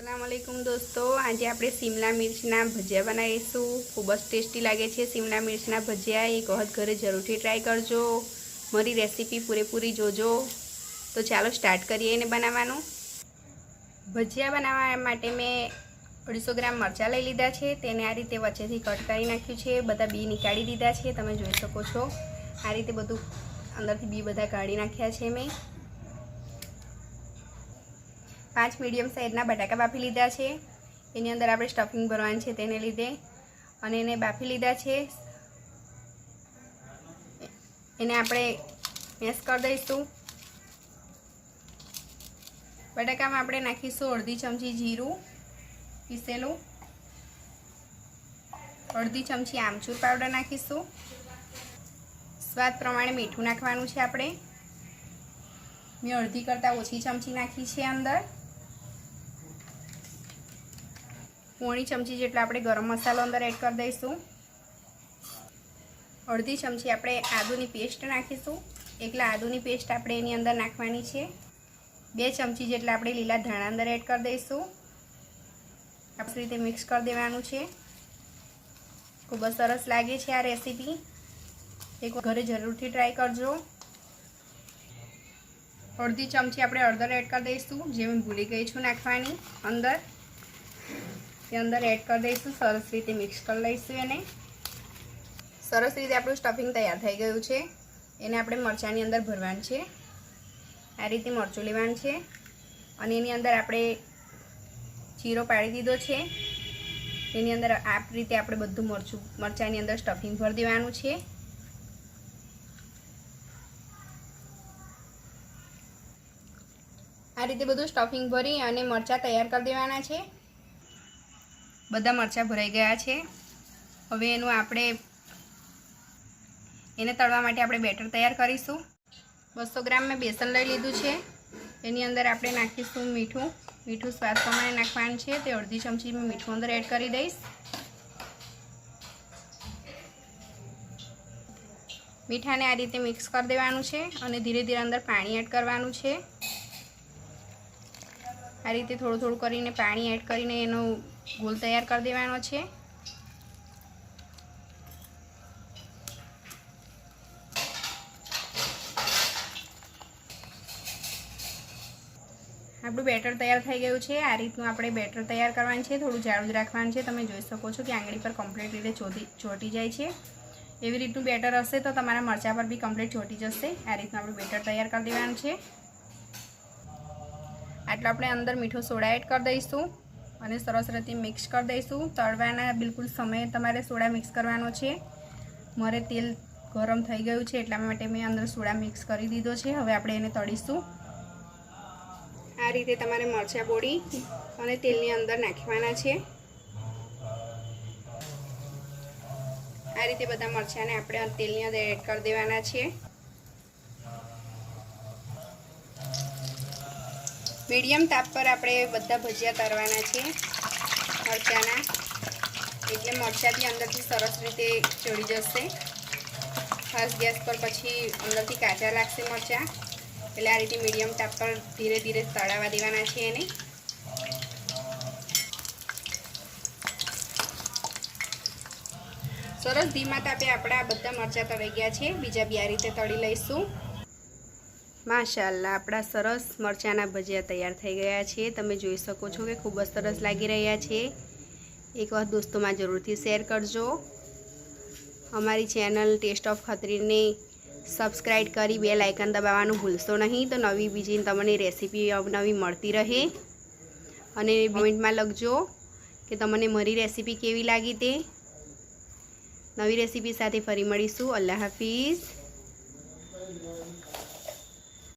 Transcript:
अस्सलामुअलैकुम दोस्तों, आज आप शिमला मिर्चना भजिया बनावीशू। खूब ज टेस्टी लगे छे शिमला मिर्चना भजिया। एक वखत घरे जरूरथी ट्राय करजो। मारी रेसिपी पूरेपूरी जोजो। तो चलो स्टार्ट करिए ने बनावानुं। भजिया बनावा माटे मैं 250 ग्राम मरचा लई लीधा छे। तेने आ रीते वच्चेथी कट करी नाख्युं छे। बधा बी निकाળી दीधा छे, तमे जोई शको छो। आ रीते बधुं अंदरथी बी बधा काढी नाख्या छे मैं। 5 मीडियम साइजना बटाका बाफी लीधा छे। एनी अंदर आपणे स्टफिंग भरवानी छे तेने लीधे अने एने बाफी लीधा छे। एने आपणे मेश कर दईशुं। बटाकामां आपणे नाखीशुं अर्धी चमची जीरुं पीसेलुं, अर्धी चमची आमचूर पाउडर नाखीशुं, स्वाद प्रमाणे मीठुं नाखवानुं छे। आपणे मैं अर्धी करता ओછી चमची नाखी छे। अंदर पोणी चमची जेटलो आपणे गरम मसालो अंदर एड कर दईशुं। अर्धी चमची आपणे आदुनी पेस्ट नाखीशुं। एकला आदुनी पेस्ट आपणे एनी अंदर नाखवानी छे। 2 चमची जेटला आपणे लीला धाणा अंदर एड कर दईशुं। आ रीते मिक्स कर देवानुं छे। खूब ज सरस लागे छे आ रेसिपी। एक घरे जरूरथी ट्राय करजो। अर्धी चमची आपणे हळदर एड कर दईशुं, जे मैं भूली गई छूं नाखवानी अंदर। ते अंदर एड कर दईशुं। सरस रीते मिक्स कर लईशुं एने। सरस रीते आपणुं स्टफिंग तैयार थई गयुं छे। एने आपणे मरचानी अंदर भरवानुं छे। आ रीते मरचुं लेवानुं छे अने एनी अंदर आपणे चीरो पाड़ी दीधो छे। एनी अंदर आ रीते आपणे बधुं मरचानी अंदर स्टफिंग भरी देवानुं छे। आ रीते बधुं स्टफिंग भरी अने मरचा तैयार कर देवाना छे। बधा मरचा भराई गया छे। हवे एनुं आपणे एने तळवा माटे आपणे बेटर तैयार करीशुं। 200 ग्राम में बेसन लई लीधुं छे। एनी अंदर आपणे नाखीशुं मीठुं। मीठुं स्वाद प्रमाणे नाखवानुं छे। ते अर्धी चमची में मीठुं अंदर एड करी दईश। मीठाने आ रीते मिक्स कर देवानुं छे अने धीरे धीरे अंदर पाणी एड करवानुं छे। आ रीते थोड़ुं थोड़ुं करीने पाणी एड करीने एनो गोल तैयार कर देवानो छे। आपणुं बेटर तैयार थई गयुं छे। आ रीतनुं आपणे बेटर तैयार करवानुं छे। थोड़ुं जाडुं ज राखवानुं छे। तमे जोई शको छो कि आंगળી पर कम्प्लीट रीते ચોંટી જાય છે। एवी रीतनुं बेटर हशे तो तमारा मरचा पर बी कम्प्लीट ચોંટી जशे। आ रीतनुं आपणे बेटर तैयार कर देवानुं छे। आटलो आपणे अंदर मीठो सोडा एड कर दईशुं अने सरस रीते मिक्स कर दईशुं। तळवाना बिल्कुल समय तमारे सोडा मिक्स करवानो छे। मारे तेल गरम थई गयुं छे એટલા માટે मैं अंदर सोडा मिक्स करी दीधो छे। हवे आपणे एने तळीशुं। आ रीते तमारे मरचा बोળી अने तेलनी अंदर नाखवाना छे। आ रीते बधा मरचाने आपणे तेलनी अंदर एड कर देवाना छे। मीडियम ताप पर आपणे बधा भजिया तळवाना छे मरचाना, એટલે મરચા બી અંદરથી સરસ રીતે ચડી જશે। ખાસ ગેસ પર પછી અંદરથી કાચા લાગશે મરચા, એટલે આ રીતે મીડિયમ તાપ પર ધીરે ધીરે તળાવા દેવાના છે એને। સરસ ધીમા તાપે આપણા બધા મરચા તળાઈ ગયા છે। બીજા બી આ રીતે તળી લઈશું। माशाअल्लाह आपड़ा सरस मरचाना भजिया तैयार थई गया छे। तमे जोई शको छो कि खूब सरस लागी रह्या छे। एक वखत दोस्तों में जरूरथी शेर करजो। हमारी चैनल टेस्ट ऑफ खत्री ने सब्सक्राइब करी बेल आइकन दबाववानुं भूलशो नहीं, तो नवी बीजी तमने रेसिपी अवनवी मळती रहे। अने कमेंट में लखजो कि तमने मारी रेसिपी केवी लागी ते। नवी रेसिपी साथे फरी मळीशुं। अल्लाह हाफिज।